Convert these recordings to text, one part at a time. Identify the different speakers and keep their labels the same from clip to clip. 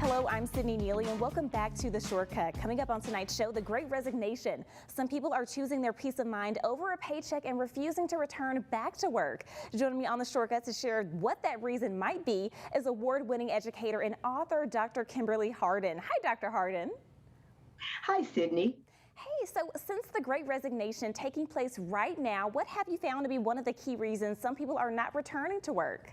Speaker 1: Hello, I'm Sydney Neely and welcome back to The Shortcut. Coming up on tonight's show, the Great Resignation. Some people are choosing their peace of mind over a paycheck and refusing to return back to work. Joining me on The Shortcut to share what that reason might be is award-winning educator and author Dr. Kimberly Harden. Hi, Dr. Harden.
Speaker 2: Hi, Sydney.
Speaker 1: Hey, so since the Great Resignation taking place right now, what have you found to be one of the key reasons some people are not returning to work?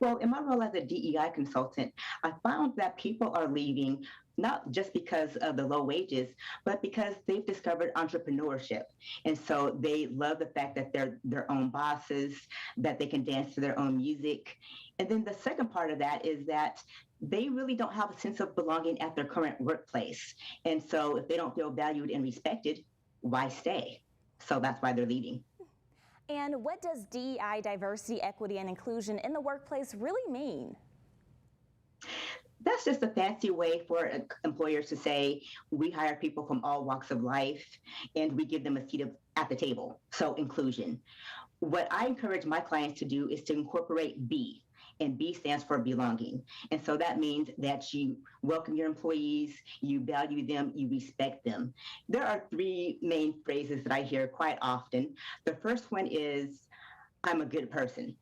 Speaker 2: Well, in my role as a DEI consultant, I found that people are leaving not just because of the low wages, but because they've discovered entrepreneurship. And so they love the fact that they're their own bosses, that they can dance to their own music. And then the second part of that is that they really don't have a sense of belonging at their current workplace. And so if they don't feel valued and respected, why stay? So that's why they're leaving.
Speaker 1: And what does DEI, diversity, equity, and inclusion in the workplace really mean?
Speaker 2: That's just a fancy way for employers to say we hire people from all walks of life and we give them a seat at the table. So inclusion. What I encourage my clients to do is to incorporate B, and B stands for belonging. And so that means that you welcome your employees, you value them, you respect them. There are three main phrases that I hear quite often. The first one is, I'm a good person.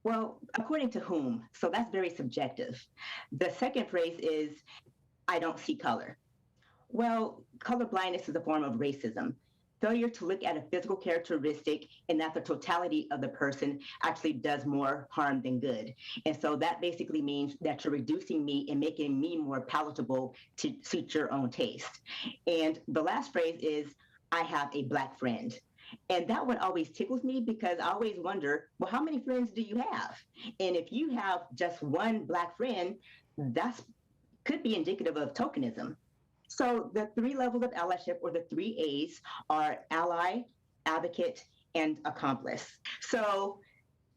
Speaker 2: Well, according to whom? So that's very subjective. The second phrase is, I don't see color. Well, color blindness is a form of racism. Failure to look at a physical characteristic and that the totality of the person actually does more harm than good. And so that basically means that you're reducing me and making me more palatable to suit your own taste. And the last phrase is, I have a Black friend. And that one always tickles me because I always wonder, well, how many friends do you have? And if you have just one Black friend, that's could be indicative of tokenism. So the three levels of allyship, or the three A's, are ally, advocate, and accomplice. So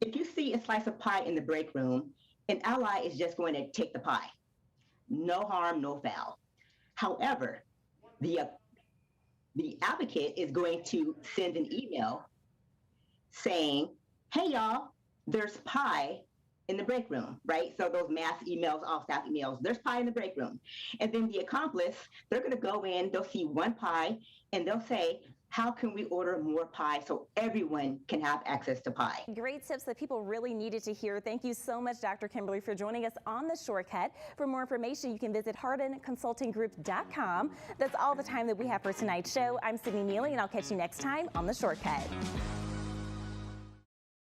Speaker 2: if you see a slice of pie in the break room, an ally is just going to take the pie. No harm, no foul. However, the advocate is going to send an email saying, hey, y'all, there's pie in the break room, right? So those mass emails, all staff emails, there's pie in the break room. And then the accomplice, they're going to go in, they'll see one pie, and they'll say, how can we order more pie so everyone can have access to pie?
Speaker 1: Great tips that people really needed to hear. Thank you so much, Dr. Kimberly, for joining us on The Shortcut. For more information, you can visit hardenconsultinggroup.com. That's all the time that we have for tonight's show. I'm Sydney Neely, and I'll catch you next time on The Shortcut.